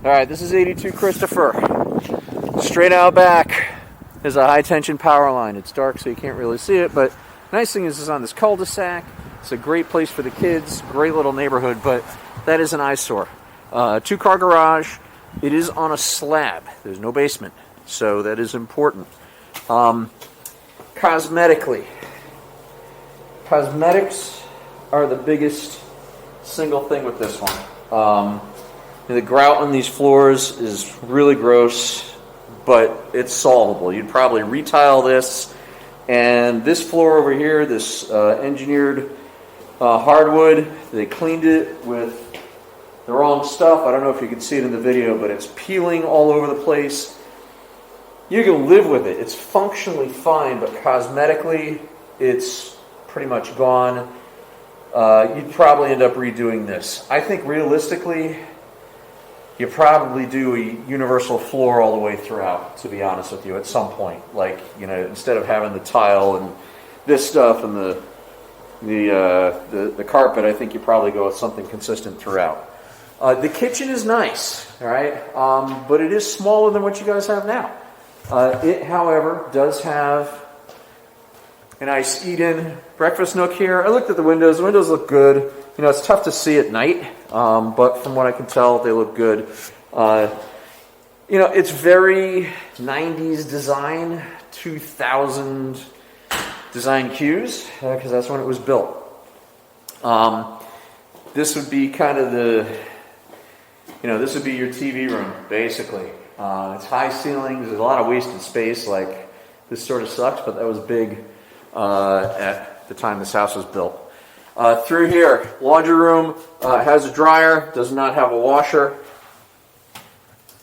Alright, this is 82 Kristoffer. Straight out back is a high tension power line. It's dark so you can't really see it, but nice thing is it's on this cul-de-sac. It's a great place for the kids, great little neighborhood, but that is an eyesore. 2-car garage. It is on a slab. There's no basement, so that is important. Cosmetically. Cosmetics are the biggest single thing with this one. The grout on these floors is really gross, but it's solvable. You'd probably retile this, and this floor over here, this engineered hardwood, they cleaned it with the wrong stuff. I don't know if you can see it in the video, but it's peeling all over the place. You can live with it. It's functionally fine, but cosmetically, it's pretty much gone. You'd probably end up redoing this. I think realistically, you probably do a universal floor all the way throughout, to be honest with you, at some point. Like, you know, instead of having the tile and this stuff and the carpet, I think you probably go with something consistent throughout. The kitchen is nice, all right, but it is smaller than what you guys have now. It, however, does have a nice eat-in breakfast nook here. I looked at the windows. The windows look good. You know, it's tough to see at night, but from what I can tell, they look good. You know, it's very 90s design, 2000 design cues, because that's when it was built. This would be kind of this would be your TV room, basically. It's high ceilings. There's a lot of wasted space. Like, this sort of sucks, but that was big at the time this house was built. Through here, laundry room, has a dryer, does not have a washer.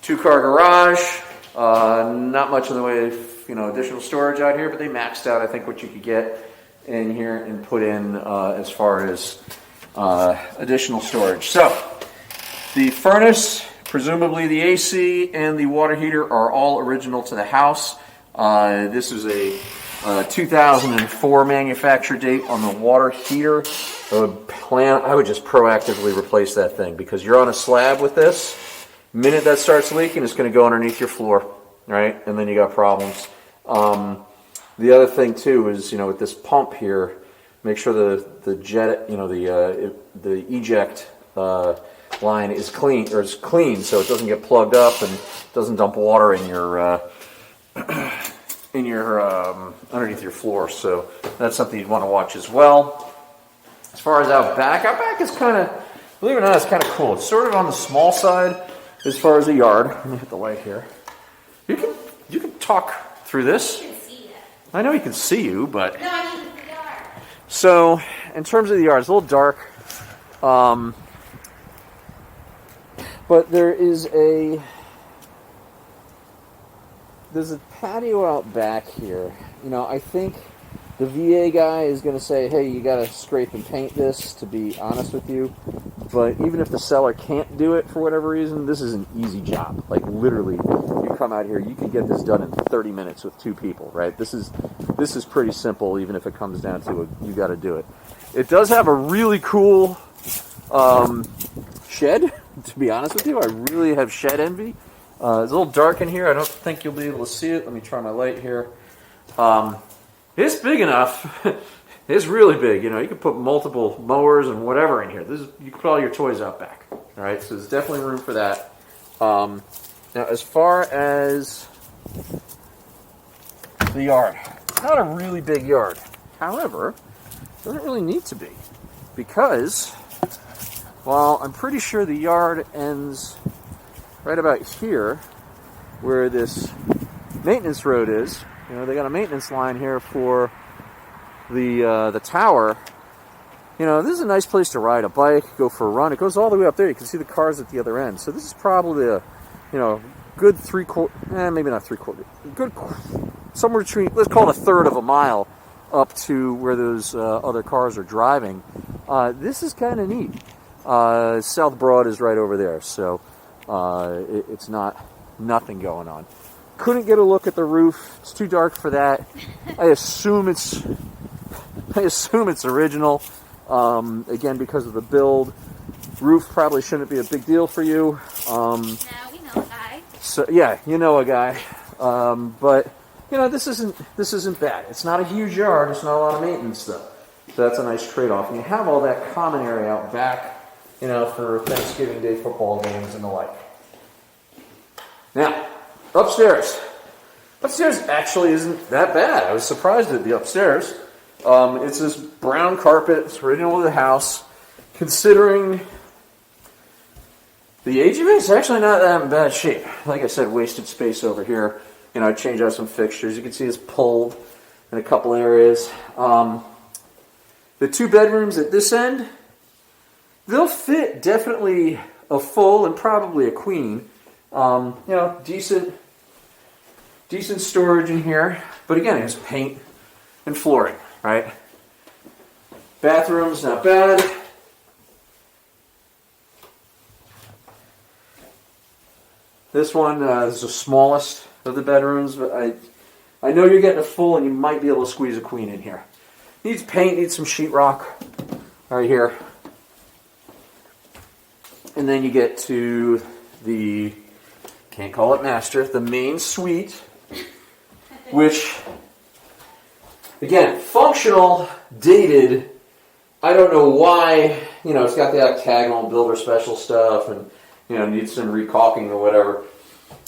2-car garage, not much in the way of additional storage out here, but they maxed out, I think, what you could get in here and put in as far as additional storage. So, the furnace, presumably the AC, and the water heater are all original to the house. This is a 2004 manufacture date on the water heater. I would just proactively replace that thing, because you're on a slab with this. Minute that starts leaking, it's going to go underneath your floor, right? And then you got problems. The other thing too is, with this pump here, make sure the jet, the eject line is clean, so it doesn't get plugged up and doesn't dump water in your underneath your floor. So that's something you'd want to watch as well. As far as out back is kind of, believe it or not, it's kind of cool. It's sort of on the small side as far as the yard. Let me hit the light here. You can talk through this. You can see it. I know he can see you, but no, I mean the yard. So in terms of the yard, it's a little dark. But there's a patio out back here. I think the VA guy is going to say, hey, you got to scrape and paint this, to be honest with you. But even if the seller can't do it for whatever reason, this is an easy job. Like, literally, you come out here, you can get this done in 30 minutes with 2 people, right? This is pretty simple, even if it comes down to it, you got to do it. It does have a really cool shed, to be honest with you. I really have shed envy. It's a little dark in here. I don't think you'll be able to see it. Let me try my light here. It's big enough. It's really big. You can put multiple mowers and whatever in here. You can put all your toys out back. All right, so there's definitely room for that. Now, as far as the yard, it's not a really big yard. However, it doesn't really need to be, because, well, I'm pretty sure the yard ends right about here, where this maintenance road is. They got a maintenance line here for the tower. This is a nice place to ride a bike, go for a run. It goes all the way up there. You can see the cars at the other end. So this is probably a, good maybe not 3/4, good, somewhere between, let's call it 1/3 of a mile up to where those other cars are driving. This is kind of neat. South Broad is right over there, so it's nothing going on. Couldn't get a look at the roof. It's too dark for that. I assume it's original. Again, because of the build. Roof probably shouldn't be a big deal for you. No, we know a guy. So yeah, you know a guy. But you know, this isn't bad. It's not a huge yard. It's not a lot of maintenance stuff. So that's a nice trade-off. And you have all that common area out back, you know, for Thanksgiving Day football games and the like. Now, upstairs. Upstairs actually isn't that bad. I was surprised at the upstairs. It's this brown carpet. It's original to the house. Considering the age of it, it's actually not that in bad shape. Like I said, wasted space over here. You know, I changed out some fixtures. You can see it's pulled in a couple areas. The 2 bedrooms at this end, they'll fit definitely a full and probably a queen. You know, decent storage in here. But again, it's paint and flooring, right? Bathrooms, not bad. This one is the smallest of the bedrooms, but I know you're getting a full and you might be able to squeeze a queen in here. Needs paint, needs some sheetrock right here. And then you get to the, can't call it master, the main suite, which, again, functional, dated. I don't know why, you know, it's got the octagonal builder special stuff and, you know, needs some recaulking or whatever.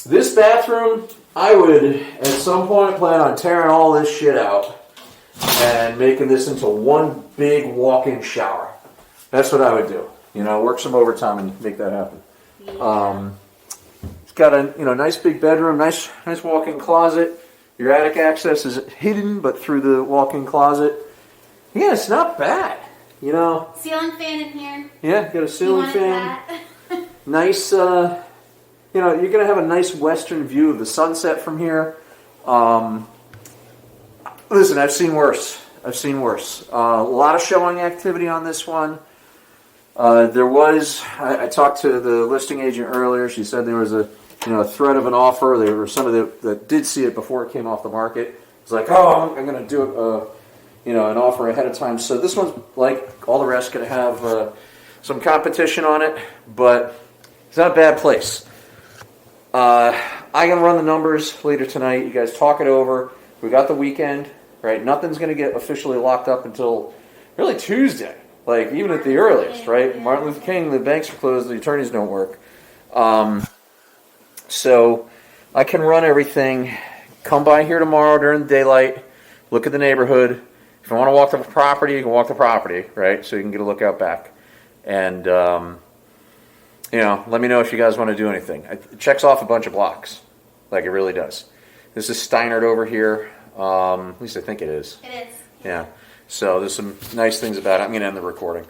This bathroom, I would, at some point, plan on tearing all this shit out and making this into one big walk-in shower. That's what I would do. You know, work some overtime and make that happen. Yeah. It's got a, you know, nice big bedroom, nice walk-in closet. Your attic access is hidden, but through the walk-in closet. Yeah, it's not bad. You know. Ceiling fan in here. Yeah, got a ceiling fan. That. Nice, you know, you're going to have a nice western view of the sunset from here. Listen, I've seen worse. A lot of showing activity on this one. There was, I talked to the listing agent earlier. She said there was a threat of an offer. There were some of that did see it before it came off the market. It's like, oh, I'm going to do an offer ahead of time. So this one's, like all the rest, going to have some competition on it, but it's not a bad place. I'm going to run the numbers later tonight. You guys talk it over. We got the weekend, right? Nothing's going to get officially locked up until really Tuesday, like even at the earliest, right? Martin Luther King, the banks are closed, the attorneys don't work. So I can run everything. Come by here tomorrow during the daylight. Look at the neighborhood. If you want to walk the property, you can walk the property, right? So you can get a look out back. And, let me know if you guys want to do anything. It checks off a bunch of blocks, like it really does. This is Steinert over here. At least I think it is. It is. Yeah. So there's some nice things about it. I'm going to end the recording.